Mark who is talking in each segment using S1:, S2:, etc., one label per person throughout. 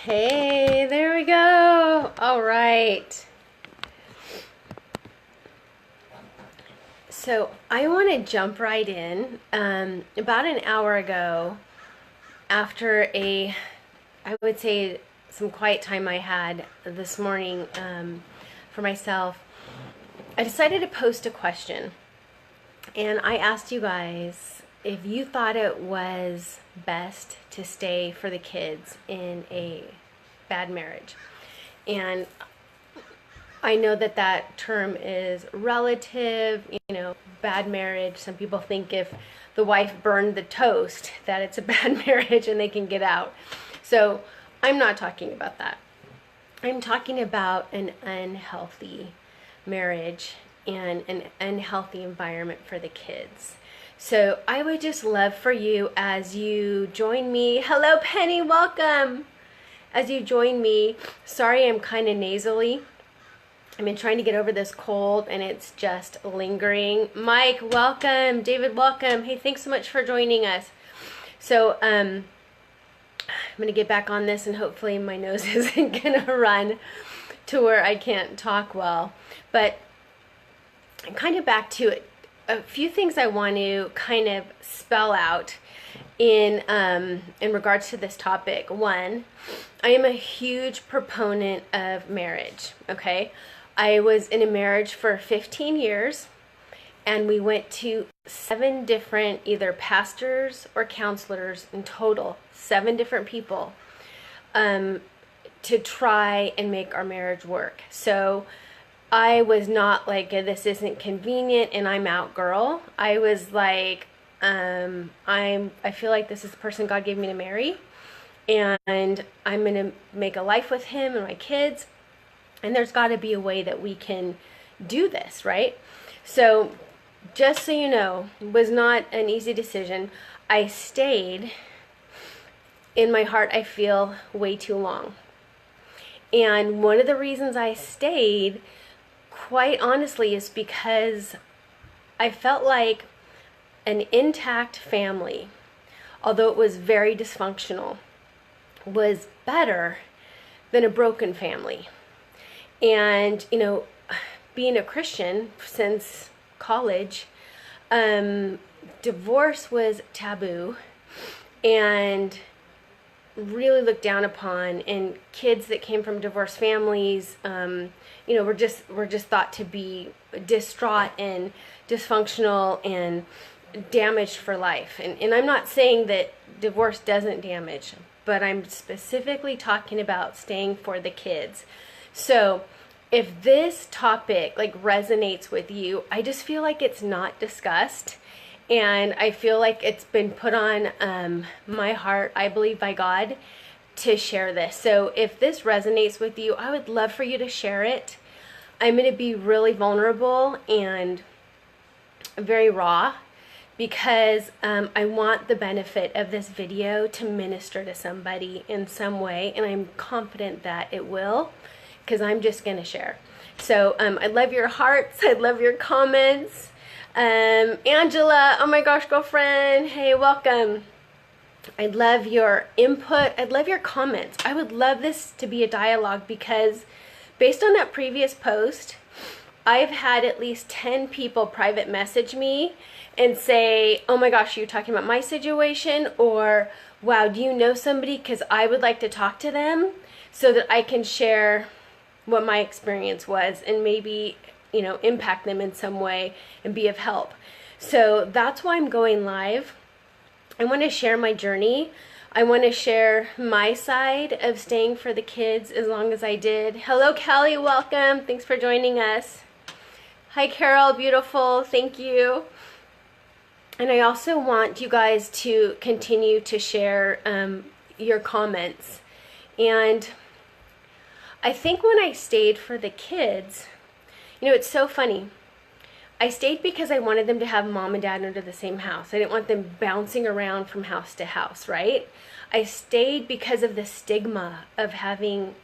S1: Hey, there we go. All right. So I want to jump right in. About an hour ago, after I would say, some quiet time I had this morning for myself, I decided to post a question. And I asked you guys if you thought it was best to stay for the kids in a bad marriage. And I know that that term is relative, bad marriage. Some people think if the wife burned the toast that it's a bad marriage and they can get out. So I'm not talking about that. I'm talking about an unhealthy marriage and an unhealthy environment for the kids. So I would just love for you as you join me. Hello, Penny, welcome. As you join me, sorry I'm kind of nasally. I've been trying to get over this cold and it's just lingering. Mike, welcome. David, welcome. Hey, thanks so much for joining us. So I'm going to get back on this and hopefully my nose isn't going to run to where I can't talk well. But kind of back to it. A few things I want to kind of spell out in regards to this topic. One, I am a huge proponent of marriage. Okay, I was in a marriage for 15 years, and we went to 7 different either pastors or counselors, in total 7 different people, to try and make our marriage work. So I was not like a, this isn't convenient and I'm out girl. I was like, I feel like this is the person God gave me to marry, and I'm going to make a life with him and my kids. And there's got to be a way that we can do this, right? So just so you know, it was not an easy decision. I stayed, in my heart, I feel, way too long. And one of the reasons I stayed, quite honestly, is because I felt like an intact family, although it was very dysfunctional, was better than a broken family. And, being a Christian since college, divorce was taboo and really looked down upon, and kids that came from divorced families, were just thought to be distraught and dysfunctional and damaged for life. And I'm not saying that divorce doesn't damage, but I'm specifically talking about staying for the kids. So if this topic resonates with you, I just feel like it's not discussed. And I feel like it's been put on my heart, I believe by God, to share this. So if this resonates with you, I would love for you to share it. I'm going to be really vulnerable and very raw because I want the benefit of this video to minister to somebody in some way. And I'm confident that it will, because I'm just going to share. So I love your hearts. I love your comments. Angela, oh my gosh, girlfriend, hey, welcome. I love your input. I'd love your comments. I would love this to be a dialogue, because based on that previous post, I've had at least 10 people private message me and say, oh my gosh, are you talking about my situation? Or, wow, do you know somebody? Because I would like to talk to them so that I can share what my experience was and maybe impact them in some way and be of help. So that's why I'm going live. I want to share my journey. I want to share my side of staying for the kids as long as I did. Hello, Kelly, welcome. Thanks for joining us. Hi, Carol, beautiful. Thank you. And I also want you guys to continue to share your comments. And I think when I stayed for the kids, it's so funny. I stayed because I wanted them to have mom and dad under the same house. I didn't want them bouncing around from house to house, right? I stayed because of the stigma of having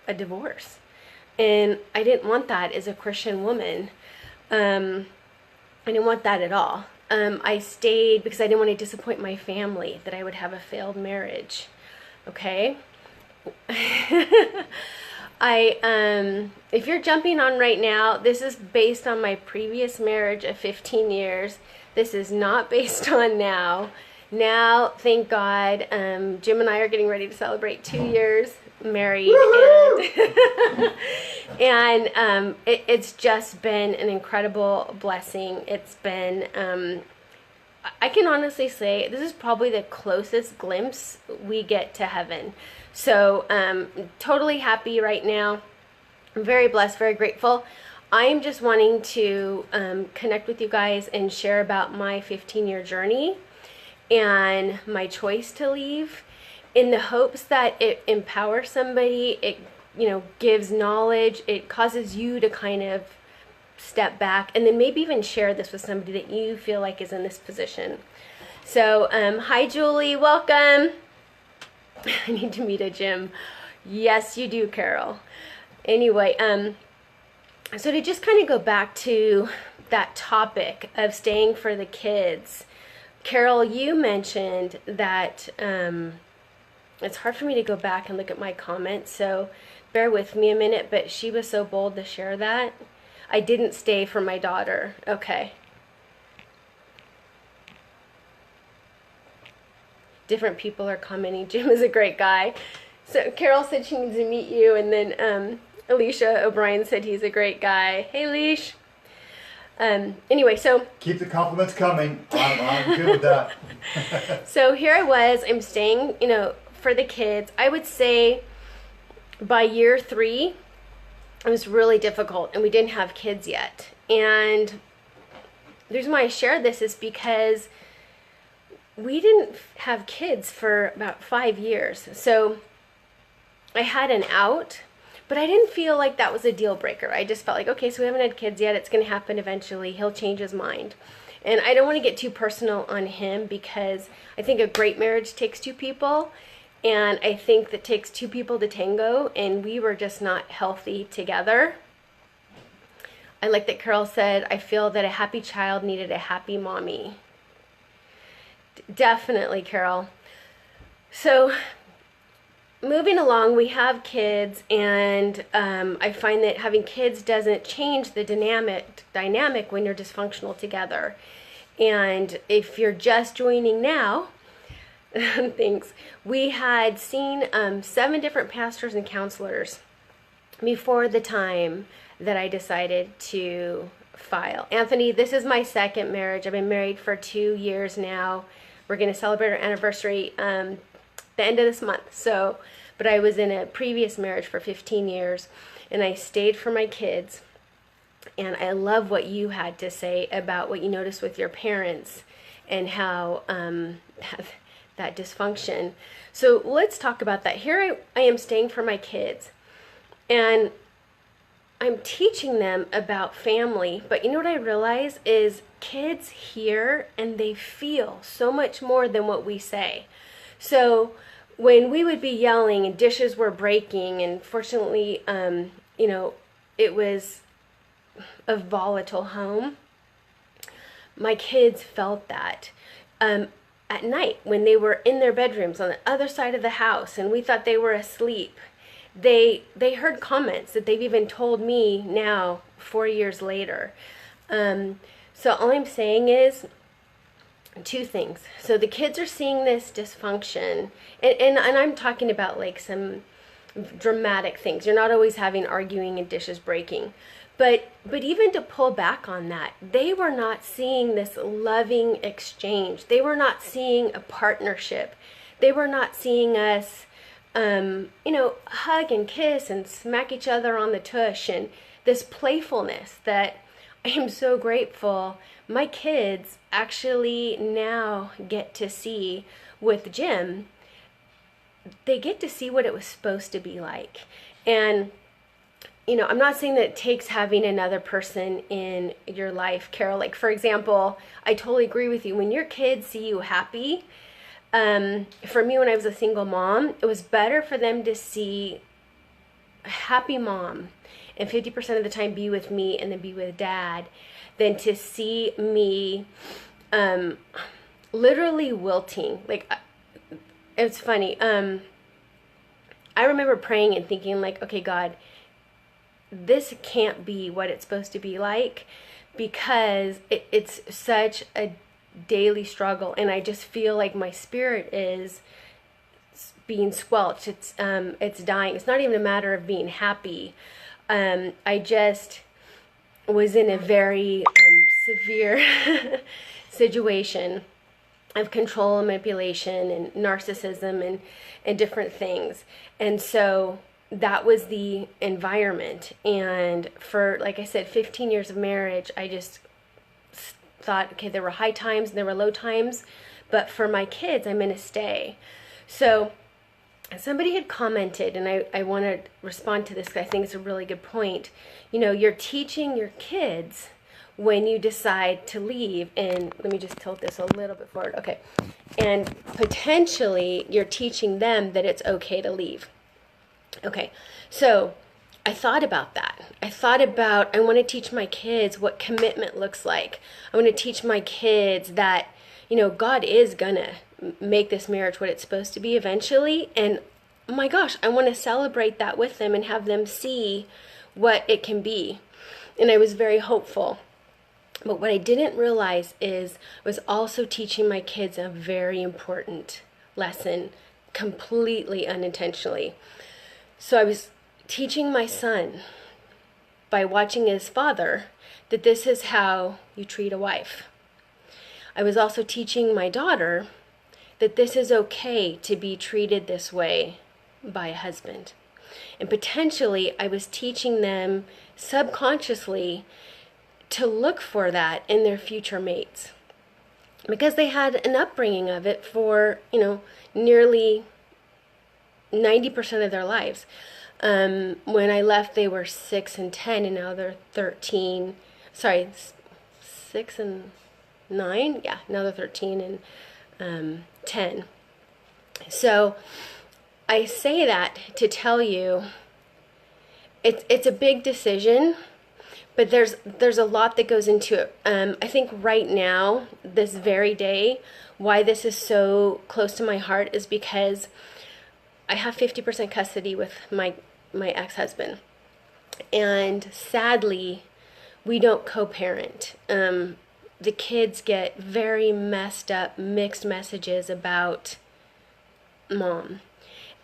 S1: a divorce. And I didn't want that as a Christian woman. I didn't want that at all. I stayed because I didn't want to disappoint my family that I would have a failed marriage. Okay? If you're jumping on right now, this is based on my previous marriage of 15 years. This is not based on now. Now, thank God, Jim and I are getting ready to celebrate 2 years married, and it's just been an incredible blessing. It's been, I can honestly say, this is probably the closest glimpse we get to heaven. So, totally happy right now. I'm very blessed, very grateful. I'm just wanting to connect with you guys and share about my 15-year journey and my choice to leave, in the hopes that it empowers somebody, it gives knowledge, it causes you to kind of step back and then maybe even share this with somebody that you feel like is in this position. So, hi Julie, welcome. I need to meet a Jim. Yes, you do, Carol. Anyway, so to just kind of go back to that topic of staying for the kids, Carol, you mentioned that it's hard for me to go back and look at my comments, so bear with me a minute, but she was so bold to share that. I didn't stay for my daughter. Okay. Different people are commenting, Jim is a great guy. So Carol said she needs to meet you, and then Alicia O'Brien said he's a great guy. Hey, Leash. Anyway, so
S2: keep the compliments coming. I'm good with that.
S1: So here I was, I'm staying, for the kids. I would say by year 3, it was really difficult, and we didn't have kids yet. And the reason why I share this is because we didn't have kids for about 5 years. So I had an out, but I didn't feel like that was a deal breaker. I just felt like, okay, so we haven't had kids yet. It's going to happen eventually. He'll change his mind. And I don't want to get too personal on him, because I think a great marriage takes 2 people. And I think that takes 2 people to tango, and we were just not healthy together. I like that Carol said, I feel that a happy child needed a happy mommy. Definitely, Carol. So moving along, we have kids, and I find that having kids doesn't change the dynamic when you're dysfunctional together. And if you're just joining now, thanks. We had seen 7 different pastors and counselors before the time that I decided to file. Anthony, this is my 2nd marriage. I've been married for 2 years now. We're going to celebrate our anniversary the end of this month. So, but I was in a previous marriage for 15 years, and I stayed for my kids. And I love what you had to say about what you noticed with your parents and how that dysfunction. So let's talk about that. Here I am staying for my kids, and I'm teaching them about family, but you know what I realize is kids hear and they feel so much more than what we say. So when we would be yelling and dishes were breaking, and fortunately, it was a volatile home, my kids felt that. At night, when they were in their bedrooms on the other side of the house and we thought they were asleep, they heard comments that they've even told me now 4 years later. So all I'm saying is 2 things. So the kids are seeing this dysfunction, and I'm talking about like some dramatic things. You're not always having arguing and dishes breaking. But even to pull back on that, they were not seeing this loving exchange. They were not seeing a partnership. They were not seeing us, hug and kiss and smack each other on the tush, and this playfulness that I am so grateful my kids actually now get to see with Jim. They get to see what it was supposed to be like. And I'm not saying that it takes having another person in your life, Carol. Like, for example, I totally agree with you. When your kids see you happy, for me, when I was a single mom, it was better for them to see a happy mom and 50% of the time be with me and then be with Dad, than to see me literally wilting. Like, it's funny. I remember praying and thinking like, okay, God, this can't be what it's supposed to be like, because it's such a daily struggle, and I just feel like my spirit is being squelched. It's dying. It's not even a matter of being happy. I just was in a very severe situation of control and manipulation and narcissism and different things. And so that was the environment. And for, like I said, 15 years of marriage, I just thought, okay, there were high times and there were low times, but for my kids, I'm going to stay. So somebody had commented, and I want to respond to this because I think it's a really good point. You know, you're teaching your kids when you decide to leave, and let me just tilt this a little bit forward. Okay. And potentially you're teaching them that it's okay to leave. Okay. So I thought about that. I want to teach my kids what commitment looks like. I want to teach my kids that, you know, God is gonna make this marriage what it's supposed to be eventually. And oh my gosh, I want to celebrate that with them and have them see what it can be. And I was very hopeful. But what I didn't realize is I was also teaching my kids a very important lesson, completely unintentionally. So I was teaching my son by watching his father that this is how you treat a wife. I was also teaching my daughter that this is okay to be treated this way by a husband. And potentially I was teaching them subconsciously to look for that in their future mates, because they had an upbringing of it for, you know, nearly 90% of their lives. When I left, they were 6 and 10, and now they're 13. Sorry, 6 and 9. Yeah, now they're 13 and 10. So I say that to tell you it's a big decision, but there's a lot that goes into it. I think right now, this very day, why this is so close to my heart is because I have 50% custody with my ex-husband. And sadly, we don't co-parent. The kids get very messed up, mixed messages about mom.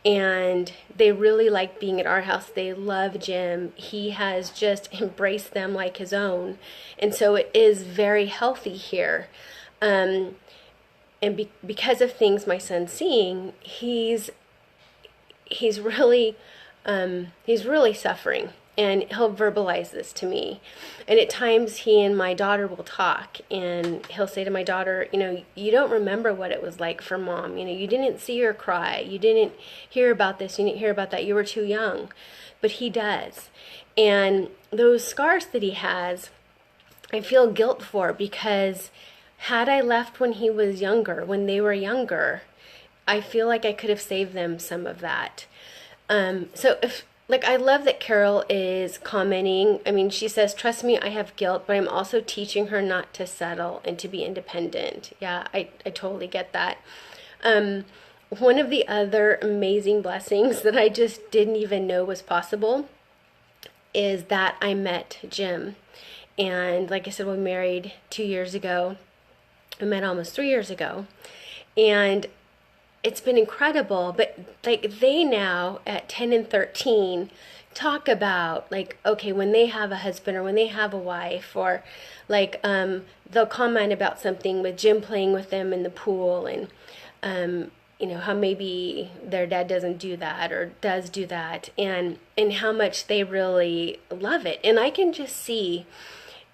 S1: And they really like being at our house. They love Jim. He has just embraced them like his own. And so it is very healthy here. And because of things my son's seeing, he's really suffering. And he'll verbalize this to me. And at times he and my daughter will talk, and he'll say to my daughter, you know, you don't remember what it was like for mom. You know, you didn't see her cry. You didn't hear about this. You didn't hear about that. You were too young. But he does. And those scars that he has, I feel guilt for, because had I left when he was younger, when they were younger, I feel like I could have saved them some of that. So I love that Carol is commenting. I mean, she says, trust me, I have guilt, but I'm also teaching her not to settle and to be independent. Yeah, I totally get that. One of the other amazing blessings that I just didn't even know was possible is that I met Jim. And like I said, we married 2 years ago. I met almost 3 years ago. And it's been incredible, but like they now at 10 and 13 talk about like, okay, when they have a husband or when they have a wife, or like they'll comment about something with Jim playing with them in the pool, and you know, how maybe their dad doesn't do that or does do that, and how much they really love it. And I can just see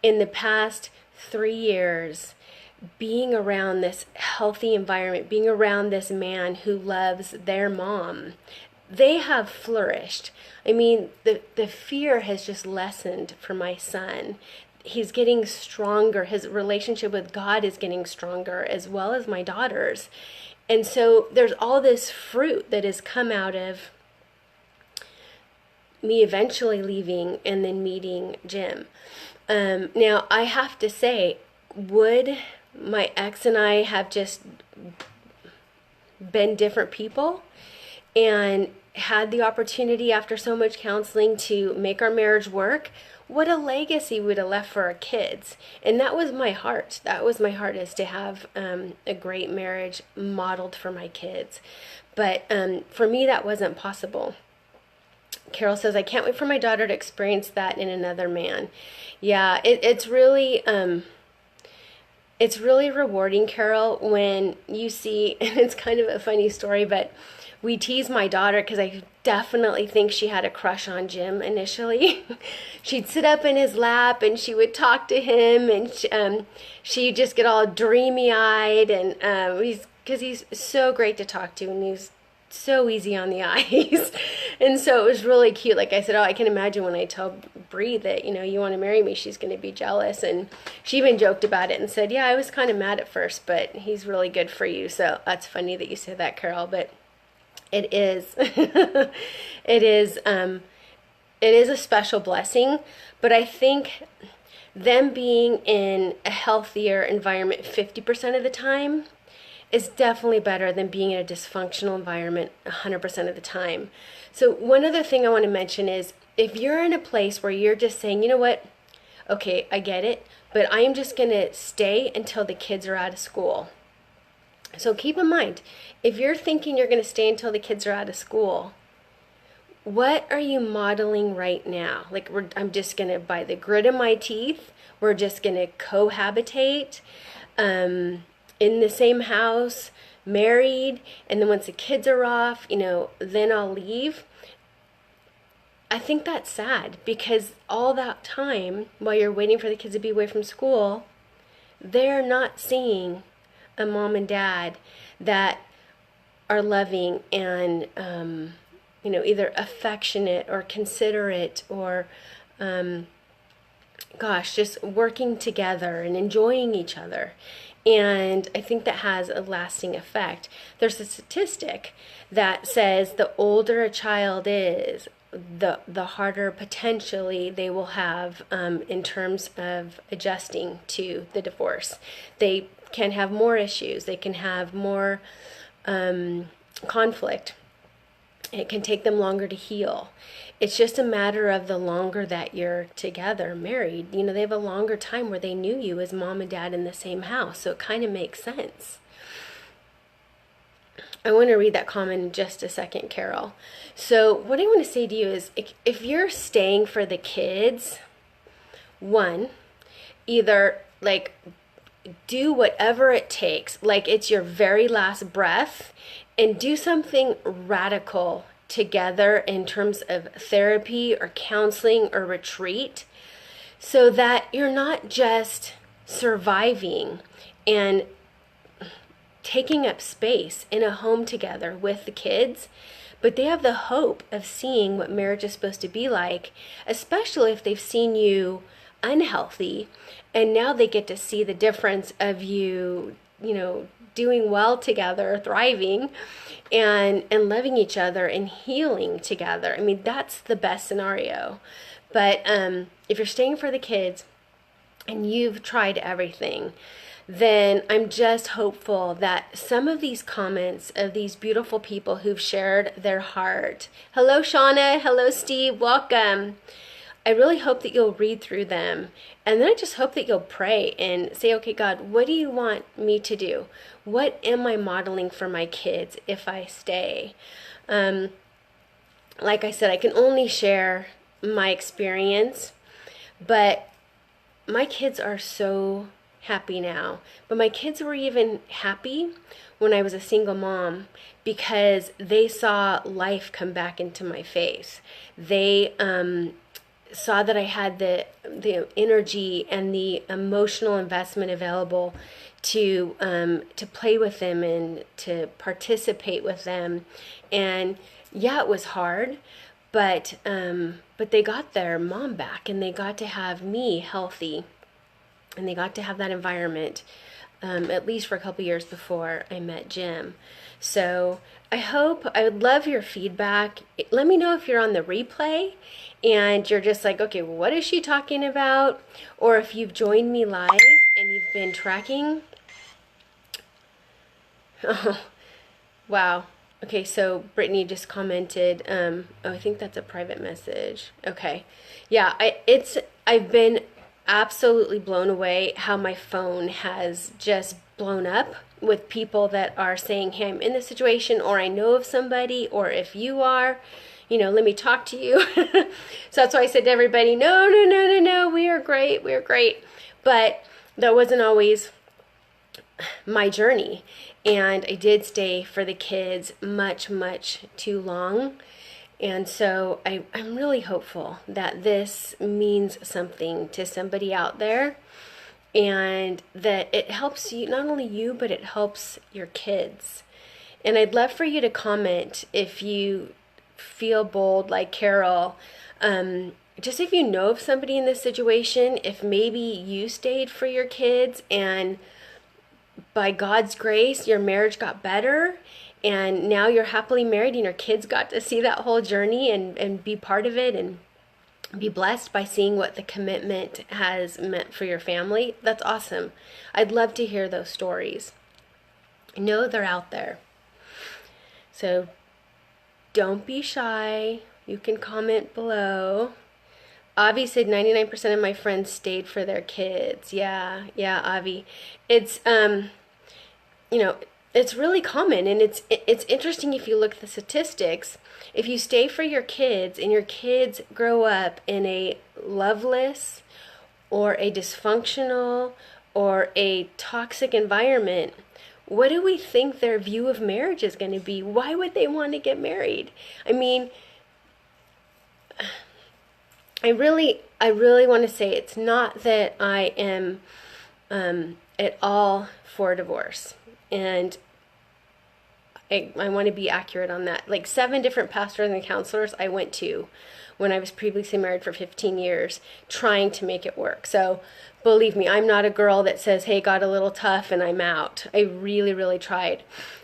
S1: in the past 3 years being around this healthy environment, being around this man who loves their mom, they have flourished. I mean, the fear has just lessened for my son. He's getting stronger. His relationship with God is getting stronger, as well as my daughter's. And so there's all this fruit that has come out of me eventually leaving and then meeting Jim. Now, I have to say, would my ex and I have just been different people? And had the opportunity after so much counseling to make our marriage work, what a legacy we would have left for our kids. And that was my heart. That was my heart, is to have a great marriage modeled for my kids. But for me, that wasn't possible. Carol says, I can't wait for my daughter to experience that in another man. Yeah, it's really rewarding, Carol, when you see, and it's kind of a funny story, but we tease my daughter because I definitely think she had a crush on Jim initially. She'd sit up in his lap and she would talk to him, and she'd just get all dreamy-eyed, and because he's so great to talk to, and he's so easy on the eyes. And so it was really cute. Like I said, I can imagine when I tell Bree that, you want to marry me, she's going to be jealous. And she even joked about it and said, yeah, I was kind of mad at first, but he's really good for you. So that's funny that you said that, Carol, but it is, it is a special blessing. But I think them being in a healthier environment 50% of the time is definitely better than being in a dysfunctional environment 100% of the time. So one other thing I want to mention is, if you're in a place where you're just saying, you know what, okay, I get it, but I am just going to stay until the kids are out of school. So keep in mind, if you're thinking you're going to stay until the kids are out of school, what are you modeling right now? Like, I'm just going to, by the grit of my teeth, we're just going to cohabitate, in the same house, married, and then once the kids are off, then I'll leave. I think that's sad, because all that time while you're waiting for the kids to be away from school, they're not seeing a mom and dad that are loving and, either affectionate or considerate or, just working together and enjoying each other. And I think that has a lasting effect. There's a statistic that says the older a child is, the harder potentially they will have in terms of adjusting to the divorce. They can have more issues. They can have more conflict. It can take them longer to heal. It's just a matter of the longer that you're together, married. They have a longer time where they knew you as mom and dad in the same house. So it kind of makes sense. I want to read that comment in just a second, Carol. So what I want to say to you is, if you're staying for the kids, one, either do whatever it takes, like it's your very last breath, and do something radical together in terms of therapy or counseling or retreat, so that you're not just surviving and taking up space in a home together with the kids, but they have the hope of seeing what marriage is supposed to be like, especially if they've seen you unhealthy, and now they get to see the difference of you, doing well together, thriving, and loving each other and healing together. I mean, that's the best scenario. But if you're staying for the kids and you've tried everything, then I'm just hopeful that some of these comments of these beautiful people who've shared their heart. Hello, Shauna. Hello, Steve. Welcome. I really hope that you'll read through them. And then I just hope that you'll pray and say, okay, God, what do you want me to do? What am I modeling for my kids if I stay? Like I said, I can only share my experience, but my kids are so happy now. But my kids were even happy when I was a single mom, because they saw life come back into my face. They saw that I had the energy and the emotional investment available to play with them and to participate with them. And yeah, it was hard, but they got their mom back, and they got to have me healthy, and they got to have that environment, at least for a couple years before I met Jim. So I would love your feedback. Let me know if you're on the replay and you're just like, okay, what is she talking about? Or if you've joined me live and you've been tracking. Oh, wow. Okay, so Brittany just commented. Oh, I think that's a private message. Okay, yeah, I've been absolutely blown away how my phone has just blown up with people that are saying, "Hey, I'm in this situation," or "I know of somebody," or "If you are, let me talk to you." So that's why I said to everybody, "No, no, no, no, no. We are great. We are great." But that wasn't always my journey. And I did stay for the kids much, much too long. And so I'm really hopeful that this means something to somebody out there and that it helps you, not only you, but it helps your kids. And I'd love for you to comment if you feel bold like Carol. Just if you know of somebody in this situation, if maybe you stayed for your kids and by God's grace, your marriage got better and now you're happily married and your kids got to see that whole journey and be part of it and be blessed by seeing what the commitment has meant for your family. That's awesome. I'd love to hear those stories. I know they're out there. So don't be shy. You can comment below. Avi said 99% of my friends stayed for their kids. Yeah, Avi. It's it's really common, and it's interesting if you look at the statistics. If you stay for your kids and your kids grow up in a loveless or a dysfunctional or a toxic environment, what do we think their view of marriage is going to be? Why would they want to get married? I mean, I really want to say it's not that I am at all for divorce. And I want to be accurate on that. Like 7 different pastors and counselors I went to when I was previously married for 15 years trying to make it work. So believe me, I'm not a girl that says, hey, got a little tough and I'm out. I really, really tried.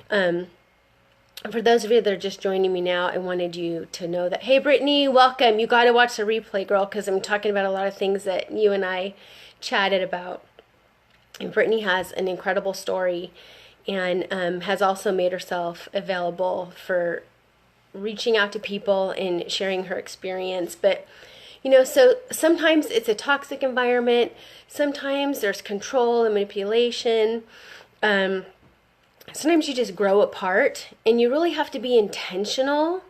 S1: For those of you that are just joining me now, I wanted you to know that, hey, Brittany, welcome. You got to watch the replay, girl, because I'm talking about a lot of things that you and I chatted about. And Brittany has an incredible story and has also made herself available for reaching out to people and sharing her experience. But, so sometimes it's a toxic environment. Sometimes there's control and manipulation. Sometimes you just grow apart, and you really have to be intentional.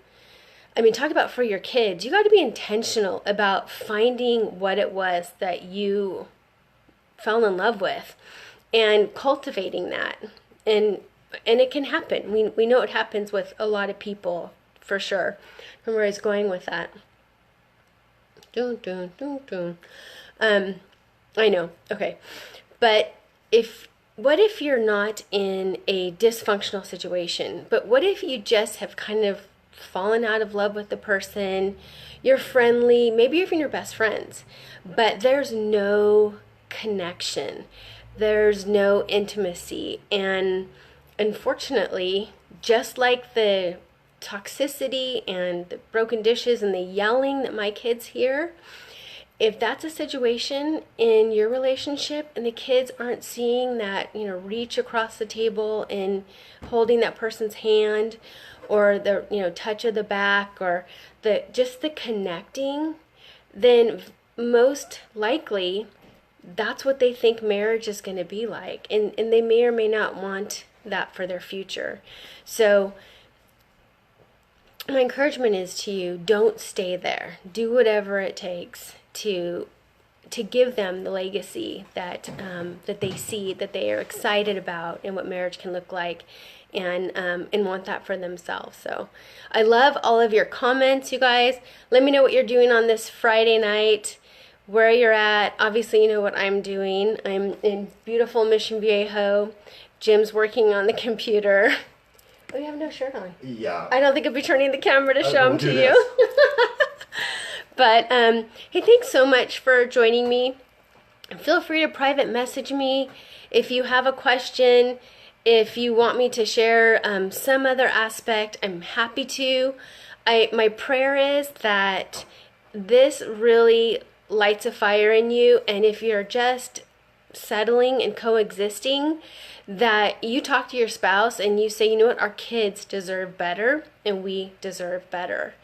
S1: I mean, talk about for your kids. You got to be intentional about finding what it was that you fell in love with and cultivating that. And it can happen. We know it happens with a lot of people, for sure. From where I was going with that. I know. Okay. But what if you're not in a dysfunctional situation? But what if you just have kind of fallen out of love with the person? You're friendly, maybe you're even your best friends, but there's no connection. There's no intimacy. And unfortunately, just like the toxicity and the broken dishes and the yelling that my kids hear, if that's a situation in your relationship and the kids aren't seeing that, reach across the table and holding that person's hand, or the, touch of the back, or just the connecting, then most likely that's what they think marriage is going to be like. And they may or may not want that for their future. So my encouragement is to you, don't stay there. Do whatever it takes to give them the legacy that they see, that they are excited about, and what marriage can look like, and want that for themselves. So I love all of your comments, you guys. Let me know what you're doing on this Friday night, where you're at. Obviously, you know what I'm doing. I'm in beautiful Mission Viejo. Jim's working on the computer. Oh, you have no shirt on.
S2: Yeah.
S1: I don't think I'll be turning the camera to show them to you. But, hey, thanks so much for joining me. Feel free to private message me if you have a question. If you want me to share some other aspect, I'm happy to. My prayer is that this really lights a fire in you. And if you're just settling and coexisting, that you talk to your spouse and you say, you know what, our kids deserve better and we deserve better.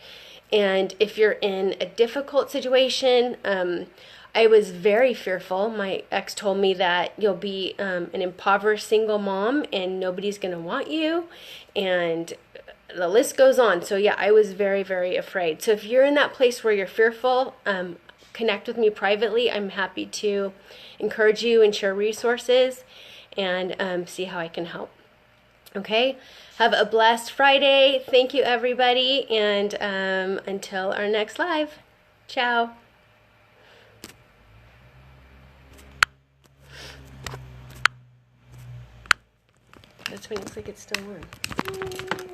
S1: And if you're in a difficult situation, I was very fearful. My ex told me that you'll be an impoverished single mom and nobody's going to want you. And the list goes on. So yeah, I was very, very afraid. So if you're in that place where you're fearful, connect with me privately. I'm happy to encourage you and share resources and see how I can help. Okay, have a blessed Friday. Thank you, everybody. And until our next live, ciao. That's when it looks like it's still on.